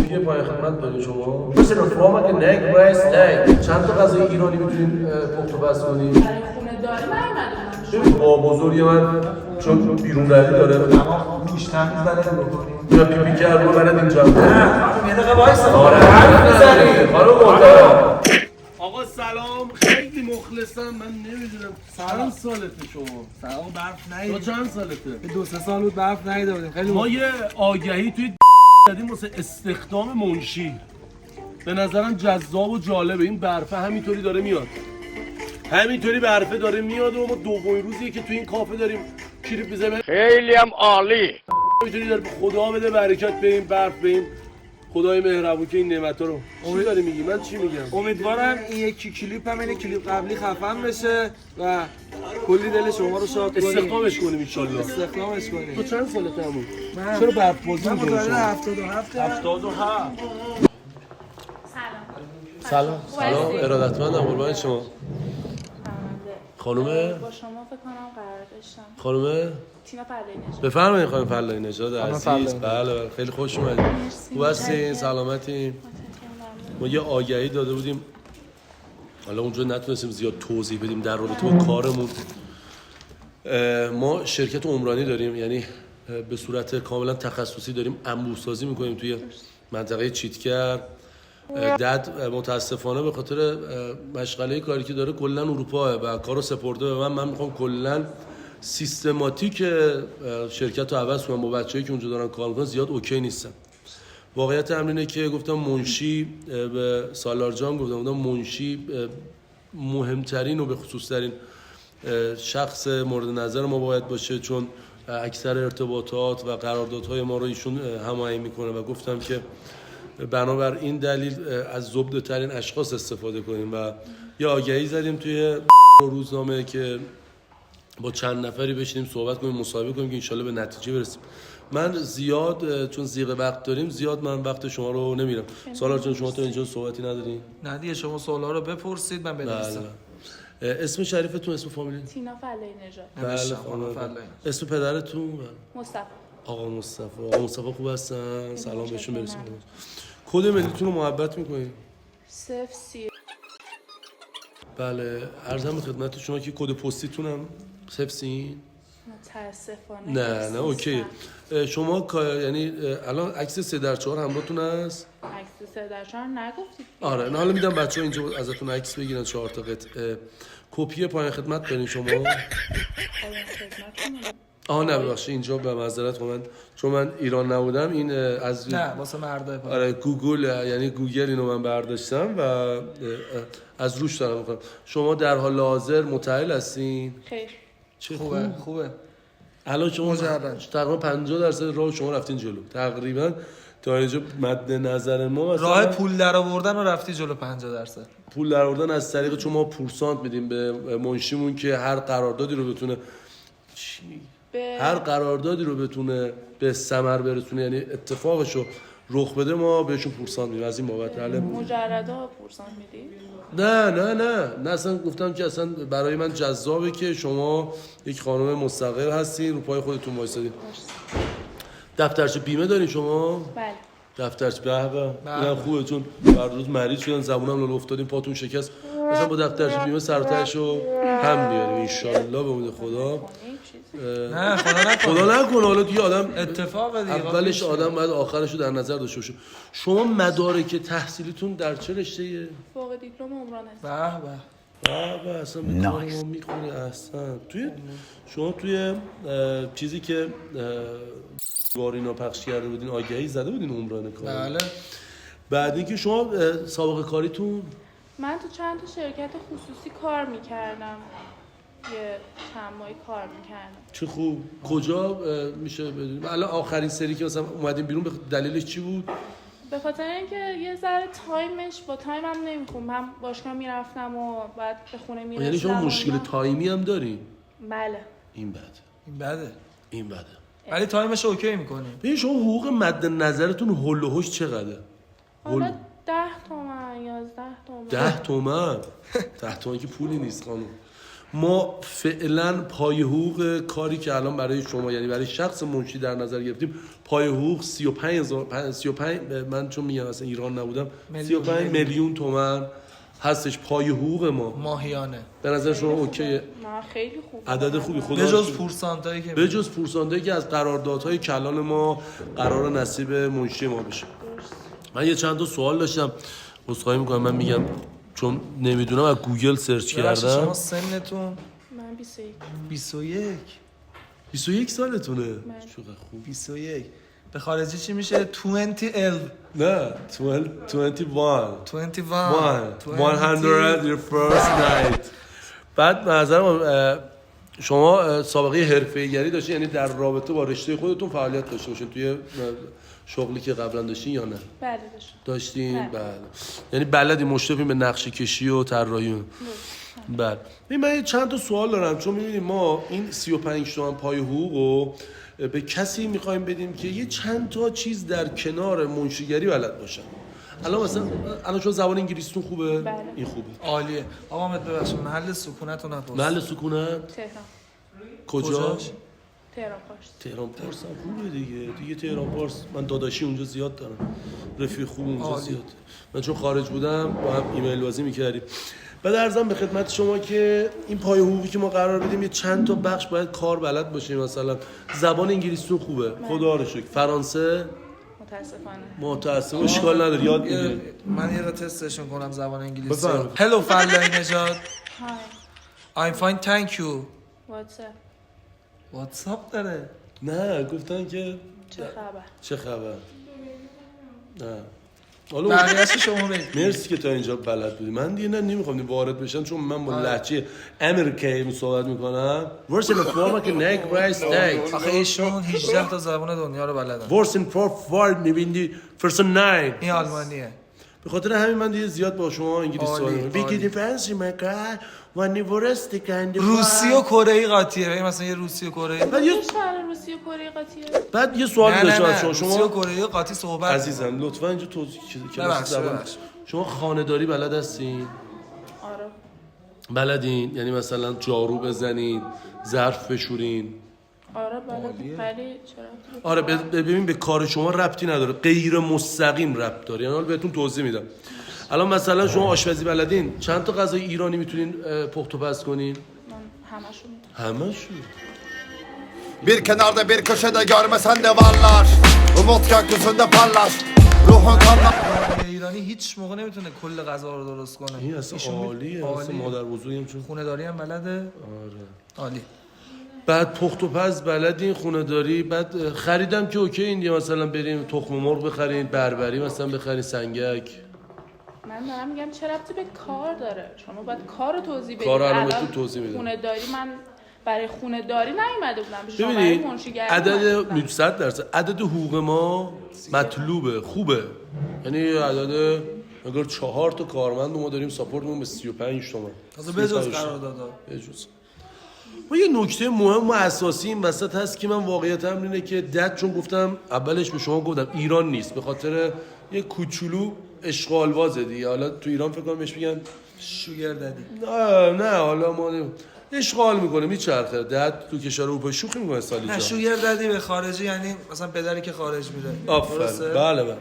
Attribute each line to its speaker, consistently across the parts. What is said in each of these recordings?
Speaker 1: کپی پای خدمت دارین شما؟ مثل رفاهمه که نگ رایس نگ چند تا غذای ایرانی میتونین پخت و بس کنین؟
Speaker 2: برای خونه داری من اومدم
Speaker 1: با بزرگ من چون بیرون روی داره
Speaker 3: اما میش تمیز بلد بکنیم
Speaker 1: یا پیپی کرد رو بلد اینجا
Speaker 3: نه خانم یه دقیقه وایسا
Speaker 1: آره
Speaker 3: حرف میزنی
Speaker 1: خانم محترم آقا سلام خیلی مخلصم من نمیدونم چند سالته شما؟
Speaker 3: سلام برف
Speaker 1: تو
Speaker 3: نیدیم
Speaker 1: چند سالته؟
Speaker 3: 2-3 سال بود برف نیده بودیم خیلی
Speaker 1: ما یه آگهی توی دادیم واسه استخدام منشی به نظرم جذاب و جالبه این برفه همینطوری داره میاد همینطوری برفه داره میاد و ما دومین روزیه که توی این کافه داریم کلیپ میزنیم
Speaker 4: خیلی هم عالی.
Speaker 1: میتونی داره خدا بده برکت به این برف به این خدای مهربون که این نعمتا رو چی داری میگی من چی میگم
Speaker 3: امیدوارم این یکی کلیپ هم اینه کلیپ قبلی خفن بشه و کلی دل شما رو شاد کنیم
Speaker 1: استخدامش کنیم ان شاء الله
Speaker 3: استخدامش
Speaker 1: تو
Speaker 3: کنیم
Speaker 1: چند سالته عمو
Speaker 3: من
Speaker 1: چرا برف بازی
Speaker 3: من
Speaker 1: می‌کنی
Speaker 3: متولد
Speaker 1: شما
Speaker 3: 77
Speaker 1: 77
Speaker 2: سلام
Speaker 1: سلام ارادتمندم قربان شما خانم
Speaker 2: با شما فکر کنم قرار داشتم
Speaker 1: خانم
Speaker 2: تینا پرلینش
Speaker 1: بفرمایید خانم فلاحی نژاد عزیز بله خیلی خوش اومدید خوب هستین سلامتین ما یه آگهی داده بودیم حالا اونجا نتونستیم زیاد توضیح بدیم در رابطه با کارمون ما شرکت عمرانی داریم یعنی به صورت کاملا تخصصی داریم انبوه‌سازی میکنیم توی منطقه چیتگر دد متاسفانه به خاطر مشغله کاری که داره کلا اروپا و کارو سپرده به من میخوام کلا سیستماتیک شرکت رو عوض کنم با بچه‌ای که اونجا دارن کار میکنن زیاد اوکی نیستم واقعیت امر اینه که گفتم منشی به سالار جان گفتم منشی مهمترین و به خصوص ترین شخص مورد نظر ما باید باشه چون اکثر ارتباطات و قراردادهای ما رو ایشون هماهنگ میکنه و گفتم که بنابر این دلیل از زبده ترین اشخاص استفاده کنیم و یه آگهی زدیم توی روزنامه که با چند نفری بشینیم صحبت کنیم مصاحبه کنیم که انشالله به نتیجه برسیم من زیاد چون زیغ وقت داریم زیاد من وقت شما رو نمیرم سالار جان شما تو اینجا صحبتی ندارین؟
Speaker 3: نه دیگه شما سوالا رو بپرسید من بنویسم
Speaker 1: اسم شریفتون اسم فامیلی؟
Speaker 2: تینا فلاحی نژاد
Speaker 1: بله خانم اسم پدرتون؟
Speaker 2: مصطفی
Speaker 1: آقا مصطفی خوب هستن سلام بهشون برسید کد ملیتون رو محبت میکنید
Speaker 2: 030
Speaker 1: بله عرضم به خدمت شما که کد پستیتون هم 030
Speaker 2: متاسفانه
Speaker 1: نه اوکی شما یعنی الان عکس 3x4 همراهتون هست
Speaker 2: عکس 3x4 نگفتید
Speaker 1: آره نه حالا میدم بچه‌ها اینجا ازتون عکس بگیرن 4 تا قطعه کپی پایان خدمت دارین شما نه ببخشید اینجا به معذرت من چون من ایران نبودم این از
Speaker 3: نه واسه مردای پایین
Speaker 1: آره گوگل یعنی گوگل اینو من برداشتم و از روش دارم میکنم شما در حال حاضر متأهل هستین
Speaker 2: خیر
Speaker 1: چه
Speaker 3: خوبه
Speaker 1: الان شما تقریبا 50% راه شما رفتین جلو تقریبا تا اینجا مد نظر ما
Speaker 3: راه پول در آوردن رو رفتی جلو 50%
Speaker 1: پول در آوردن از طریق چون ما پورسانت میدیم به منشیمون که هر قراردادی رو بتونه هر قراردادی رو بتونه به ثمر برسونه یعنی اتفاقشو رخ بده ما بهشون پورسانت میدیم از این بابت
Speaker 2: مجردا پورسانت میدی
Speaker 1: نه اصلا گفتم که اصلا برای من جذابه که شما یک خانم مستقل هستین رو پای خودتون وایسادین دفترچه بیمه دارین شما
Speaker 2: بله
Speaker 1: دفترچه به اینم خوبه چون بعد روز مریض شدن زبونم لول افتادین پاتون شکست مثلا با دفترچه بیمه سر و تهشو هم میاریم ان شاء الله به امید خدا
Speaker 3: نه
Speaker 1: خدا نکنه حالا دیگه آدم
Speaker 3: اتفاق دیگه
Speaker 1: اولش آدم باید آخرش رو در نظر داشته باشه شما مدارک تحصیلیتون در چه رشته‌ایه
Speaker 2: فوق دیپلم عمران است
Speaker 3: به
Speaker 1: اصلا میخونه میخونه اصلا شما توی چیزی که وارینا پخش کرده بودین آگهی زده بودین عمران کار
Speaker 3: بله
Speaker 1: بعد اینکه شما سابقه کاریتون
Speaker 2: من تو چند تا شرکت خصوصی کار میکردم یه چند ماهی کار میکردم
Speaker 1: چه خوب کجا میشه بدونیم الان آخرین سری که مثلا اومدیم بیرون به دلیلش چی بود
Speaker 2: به خاطر اینکه یه ذره تایمش با تایمم نمیخون من باشگاه میرفتم و بعد به خونه میرسیدم
Speaker 1: یعنی شما مشکل تایمی هم داری
Speaker 2: بله
Speaker 1: این بده
Speaker 3: ولی تایمش اوکی میکنیم
Speaker 1: ببین شما حقوق مد نظرتون هول و هوش چقدره
Speaker 2: حالا 10 تومن 11 تومن
Speaker 1: 10 تومن 10 تومن که پولی نیست خانم ما فعلا پای حقوق کاری که الان برای شما یعنی برای شخص منشی در نظر گرفتیم پای حقوق 35 من چون میگم اصلا ایران نبودم 35 میلیون تومان هستش پای حقوق ما
Speaker 4: ماهیانه.
Speaker 1: به نظر شما اوکیه؟
Speaker 2: نه خیلی خوب.
Speaker 1: عدد خوبی خدا
Speaker 4: به جز پورسانتایی که
Speaker 1: به جز پورسانتایی که از قراردادهای کلان ما قرار نصیب منشی ما بشه. من یه چند تا سوال داشتم عذرخواهی میکنم من میگم چون نمیدونم از گوگل سرچ کردم.
Speaker 4: شما سنتون
Speaker 2: من 21.
Speaker 4: 21
Speaker 1: 21 سالتونه؟ چقدر خوب.
Speaker 4: 21 به خارجی چی میشه؟ 2011
Speaker 1: نه 21 100 your first night. بعد به نظرم شما سابقه حرفه‌ای‌گری داشتین یعنی در رابطه با رشته خودتون فعالیت داشته باشین توی شغلی که قبلا داشتین یا نه؟
Speaker 2: بله
Speaker 1: داشتین؟
Speaker 2: بله.
Speaker 1: بله. یعنی بلدی مشرفین به نقشه کشی و طراحی. بله. من چند تا سوال دارم چون می‌بینیم ما این 35 تومن پای حقوقو به کسی می‌خوایم بدیم که یه چند تا چیز در کنار منشیگری بلد باشن. الان شما زبان انگلیسیتون خوبه؟
Speaker 2: بله.
Speaker 1: این خوبه.
Speaker 4: عالیه. آقا مت ببخشید محل سکونتون نپرس.
Speaker 1: محل سکونت
Speaker 2: تهران.
Speaker 1: کجاش؟
Speaker 2: تهران پارس.
Speaker 1: تهران پارس هم خوبه دیگه تهران پارس من داداشی اونجا زیاد دارم رفیق خوب اونجا زیاده من چون خارج بودم با هم ایمیل بازی میکردیم بعد عرضم به خدمت شما که این پای حقوقی که ما قرار بدیم یه چند تا بخش باید کار بلد باشیم مثلا زبان انگلیسی خوبه خدا رو شکر فرانسه متاسفانه اشکال نداره یاد میگیریم
Speaker 4: من یه را تستشون کنم زبان انگلیسی
Speaker 1: بفرمایید.
Speaker 4: هلو فلای نژاد
Speaker 2: Hi.
Speaker 4: I'm fine thank you
Speaker 2: What's up?
Speaker 4: واتساپ داره
Speaker 1: نه گفتن که
Speaker 2: چه خبر؟
Speaker 1: نه حالا
Speaker 4: بقیه‌اش شما بگید
Speaker 1: مرسی که تا اینجا بلد بودی من دیگه نمیخوام وارد بشم چون من با لهجه امریکایی صحبت میکنم ورسن فورما که نگ رایس دیت
Speaker 4: آخه ایشون 18 تا زبان دنیا رو بلدن
Speaker 1: ورسن فور میبینی فرسون 9
Speaker 4: این آلمانیه
Speaker 1: به خاطر همین من دیگه زیاد با شما انگلیسی صحبت میکنم بیگی فنسی مکا وانی ورستی کندی
Speaker 4: روسی و کره ای قاطیه مثلا یه روسی و کره ای
Speaker 1: بعد
Speaker 2: روسی و کره قاطیه
Speaker 1: بعد یه سوال داشتم از
Speaker 4: روسی و کره ای قاطی صحبت
Speaker 1: عزیزم لطفا اینجا توضیح کلاس زبان شما خانه‌داری بلد هستین؟
Speaker 2: آره
Speaker 1: بلدین یعنی مثلا جارو بزنین ظرف بشورین
Speaker 2: آره بلد ولی چرا
Speaker 1: آره ببین به کار شما ربطی نداره غیر مستقیم ربط داره یعنی بهتون توضیح میدم الان مثلا شما آشپزی بلدین چند تا غذای ایرانی میتونین پخت و پز کنین همشون
Speaker 5: Bir kenarda bir köşede görmesen de varlar Umut gökyüzünde parlar Ruhun kanla
Speaker 4: ایرانی هیچ موقع نمیتونه کل غذا رو درست کنه
Speaker 1: این اصلا عالیه اصلا مادر بزرگم چون
Speaker 4: خونه داری هم بلده
Speaker 1: آره
Speaker 4: عالی
Speaker 1: بعد پخت و پز بلدین خونه داری بعد خریدم که اوکی این مثلا بریم تخم مرغ بخرین بربری مثلا بخرین سنگک
Speaker 2: من دارم میگم چه ربطی به کار داره شما باید کار رو توضیح بدید
Speaker 1: کار رو بهتون توضیح میدم
Speaker 2: خونه داری من برای خونه داری نیومده بودم شما برای
Speaker 1: ببینید
Speaker 2: منشیگری
Speaker 1: عدد 100% عدد حقوق ما مطلوبه خوبه یعنی عدد اگر 4 تا کارمند ما داریم ساپورتمون به 35 تومن
Speaker 4: تازه بجز قراردادا
Speaker 1: بجز ما یه نکته مهم و اساسی این وسط هست که من واقعیتم اینه که چون گفتم اولش به شما گفتم ایران نیست به خاطر یه کوچولو اشغالوازه دیگه حالا تو ایران فکر کنم بهش میگن
Speaker 4: شوگر دادی
Speaker 1: نه حالا ما اشغال میکنه میچرخه تو کشور اروپا شوخی میکنه سالی جا
Speaker 4: نه شوگر دادی به خارجی یعنی مثلا پدری که خارج میره
Speaker 1: آفرین بله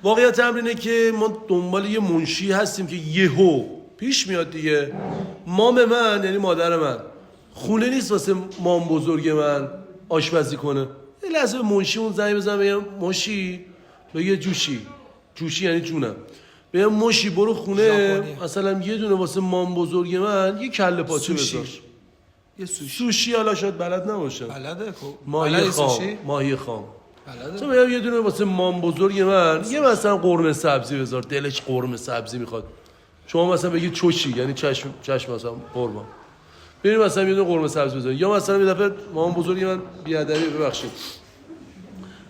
Speaker 1: واقعیت امر اینه که ما دنبال یه منشی هستیم که یهو پیش میاد دیگه مام من یعنی مادر من خونه نیست واسه مام بزرگ من آشپزی کنه یه لحظه به منشیمون زنگ بزنم بگم موشی بگه جوشی یعنی جونم بگم موشی برو خونه مثلا یه دونه واسه مام بزرگ من یه کله پاچه بذار
Speaker 4: یه
Speaker 1: سوشی حالا شاید بلد نباشم
Speaker 4: بلده
Speaker 1: ماهی خام تو میگم یه دونه واسه مام بزرگ من یه مثلا قرمه سبزی بذار دلش قرمه سبزی میخواد شما مثلا بگی چوچی یعنی چشم مثلا قرمه بریم مثلا یه دونه قرمه سبزی بذار یا مثلا یه دفعه مام بزرگ من بیادبی ببخشید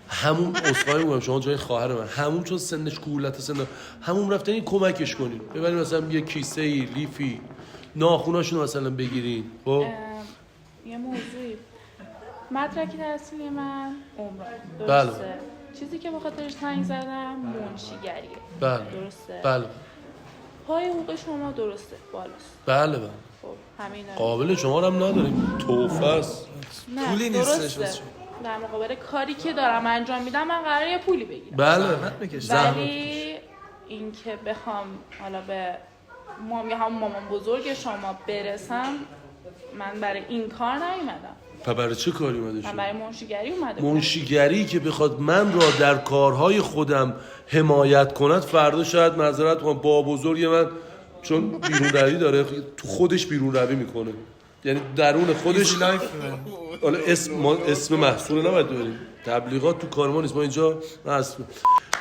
Speaker 1: همون اسخای میگم شما جای خواهر من همون چون سنش کولت سن همون رفتن این کمکش کنین ببرین مثلا یه کیسه لیفی ناخوناشون مثلا بگیرین خب
Speaker 2: یه موضوعی مدرک تحصیلی من عمران درسته چیزی که به خاطرش زنگ زدم منشیگریه
Speaker 1: بله
Speaker 2: درسته
Speaker 1: بله
Speaker 2: پای حقوق شما درسته بالاست
Speaker 1: بله
Speaker 2: خب همینا
Speaker 1: قابل شما رو هم نداریم توفه است.
Speaker 2: نه
Speaker 4: پولی نیستش
Speaker 2: درسته.
Speaker 4: واسه شما.
Speaker 2: در مقابل کاری که دارم انجام میدم من قراره یه پولی بگیرم،
Speaker 1: بله
Speaker 4: زحمت بکش.
Speaker 2: ولی اینکه بخوام حالا به مامان بزرگ شما برسم، من برای این کار نیومدم،
Speaker 1: برای چه کاری اومده
Speaker 2: من
Speaker 1: شد؟
Speaker 2: برای منشیگری اومده بودم.
Speaker 1: منشیگری که بخواد من را در کارهای خودم حمایت کند، فردا شاید معذرت کنم با بزرگ من چون بیرون روی داره تو خودش بیرون روی میکنه، یعنی درون خودش حالا اسم محصول نباید داریم، تبلیغات تو کار ما نیست، ما اینجا محصول.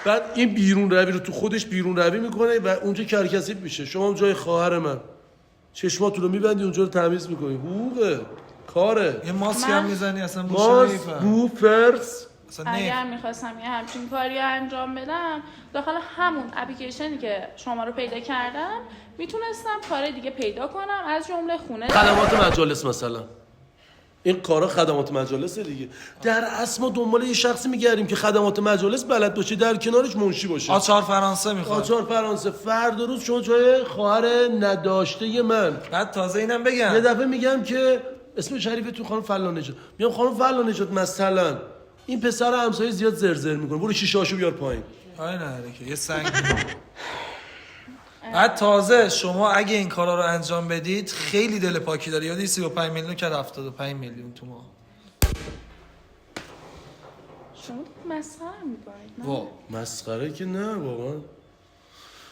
Speaker 1: بعد این بیرون روی رو تو خودش بیرون روی میکنه و اونجا کرکسیب میشه. شما هم جای خواهر من چشماتو رو میبندی اونجا رو تمیز میکنی، حقوقه کاره.
Speaker 4: یه ماسک هم میزنی اصلا
Speaker 1: ماس
Speaker 4: بوشه
Speaker 1: بو فرس.
Speaker 2: اگر میخواستم یه همچین کاری رو انجام بدم، داخل همون اپلیکیشنی که شما رو پیدا کردم میتونستم کار دیگه پیدا کنم، از جمله خونه
Speaker 1: خدمات مجالس مثلا. این کارا خدمات مجالس دیگه. در اصل ما دنبال یه شخصی میگردیم که خدمات مجالس بلد باشه، در کنارش منشی باشه.
Speaker 4: آچار فرانسه میخواد.
Speaker 1: آچار فرانسه. فردا روز شما جای خواهر نداشته من.
Speaker 4: بعد تازه اینم بگم
Speaker 1: یه دفعه میگم که اسم شریف تو خانم فلان نجات، میگم خانم فلان نجات مثلا این پسر همسایه زیاد زرزر میکنه، برو شیشاشو بیار پایین.
Speaker 4: آره نه که یه سنگ. بعد تازه شما اگه این کارا رو انجام بدید خیلی دل پاکی داره. یادی 35 میلیون کرد 75 میلیون تو ماه.
Speaker 2: شما مسخره میکنید نه؟
Speaker 4: وا
Speaker 1: مسخره که نه واقعا.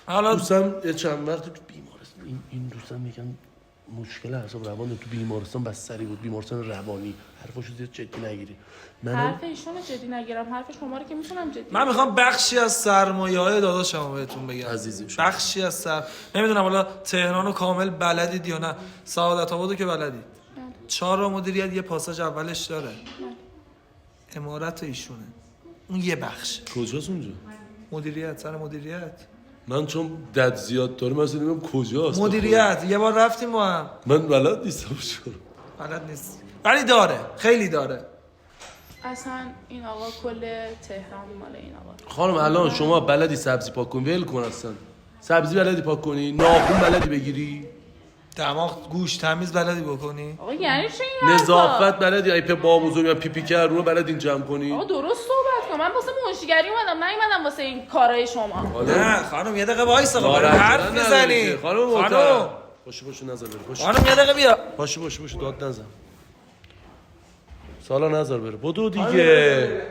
Speaker 4: حالا
Speaker 1: دوستم یه چند وقت تو بیمارستان، این دوستم میگن مشکل اعصاب روان تو بیمارستان بستری بود، بیمارستان روانی. حرفاشو زیاد جدی نگیری.
Speaker 2: حرف ایشونو جدی نگیرم، حرف شما رو که میتونم جدی
Speaker 4: من میخوام بخشی از سرمایه‌های داداشمو بهتون بگم
Speaker 1: عزیزیم شما.
Speaker 4: بخشی از نمیدونم حالا تهرانو کامل بلدید یا نه، سعادت آبادو که بلدید. 4 مدیریت یه پاساژ اولش داره، عمارت ایشونه، اون یه بخش
Speaker 1: کجاست اونجا؟
Speaker 4: مدیریت، سر مدیریت.
Speaker 1: من چون دد زیاد داره مثلا نمیدونم کجاست.
Speaker 4: مدیریت یه بار رفتیم با هم.
Speaker 1: من بلد نیستم شروع.
Speaker 4: بلد نیست ولی داره، خیلی داره.
Speaker 2: اصلا این آقا کل تهران مال این آقا.
Speaker 1: خانم الان شما بلدی سبزی پاک کنی؟ ول کن اصلا. سبزی بلدی پاک کنی؟ ناخون بلدی بگیری؟
Speaker 4: دماغ گوش تمیز بلدی بکنی؟
Speaker 2: آقا یعنی چه این حرفا؟
Speaker 1: نظافت بلدی؟ ای با بزرگ یا پیپی کرد رو بلدی جمع کنی؟
Speaker 2: آقا درست صحبت کن، من واسه منشیگری اومدم نیومدم واسه این کارهای شما.
Speaker 4: نه خانم یه دقیقه وایسا، حرف میزنی.
Speaker 1: خانم محترم پاشو نظر بره. پاشو
Speaker 4: خانم یه دقیقه بیا.
Speaker 1: پاشو داد نزن. سالا نظر بره. بدو دیگه.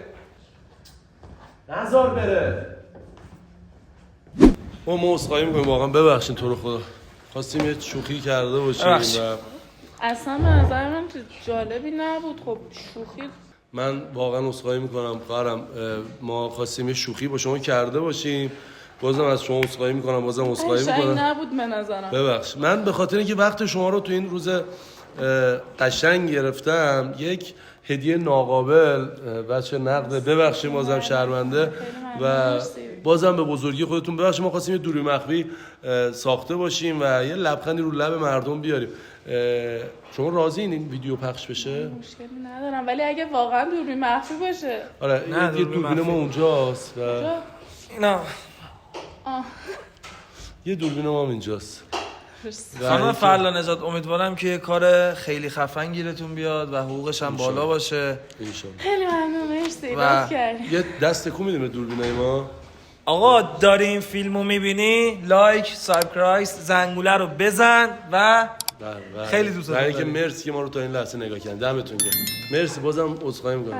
Speaker 1: نظر بره. ما عذرخواهی می‌کنیم واقعا، ببخشید تو رو خدا. خواستیم یه شوخی کرده باشیم و
Speaker 2: اصلا به نظر من جالبی نبود. خب شوخی
Speaker 1: من واقعا عذرخواهی میکنم خواهرم، ما خواستیم یه شوخی با شما کرده باشیم، بازم از شما عذرخواهی میکنم، بازم عذرخواهی میکنم.
Speaker 2: نبود به نظرم.
Speaker 1: ببخش. من به خاطر اینکه وقت شما رو تو این روز قشنگ گرفتم، یک هدیه ناقابل بچه نقده، ببخشید بازم شرمنده و بازم به بزرگی خودتون ببخشید. ما خواستیم یه دوری مخفی ساخته باشیم و یه لبخندی رو لب مردم بیاریم. شما راضی این ویدیو پخش بشه؟
Speaker 2: مشکلی ندارم، ولی اگه واقعا دوربین مخفی باشه.
Speaker 1: آره یه دوربین ما اونجاست و
Speaker 4: نه
Speaker 1: یه دوربین ما هم اینجاست.
Speaker 4: خانم فعلا نجات، امیدوارم که یه کار خیلی خفن گیرتون بیاد و حقوقش هم بالا باشه
Speaker 1: انشالله.
Speaker 2: خیلی ممنون، مرسی لطف کردید.
Speaker 1: یه دست تکون میدیم به دوربینای ما.
Speaker 4: آقا داری این فیلمو میبینی لایک، سابسکرایب، زنگوله رو بزن و خیلی دوست دارم.
Speaker 1: که مرسی که ما رو تا این لحظه نگاه کردین. دمتون گرم. مرسی، بازم عذرخواهی می‌کنم.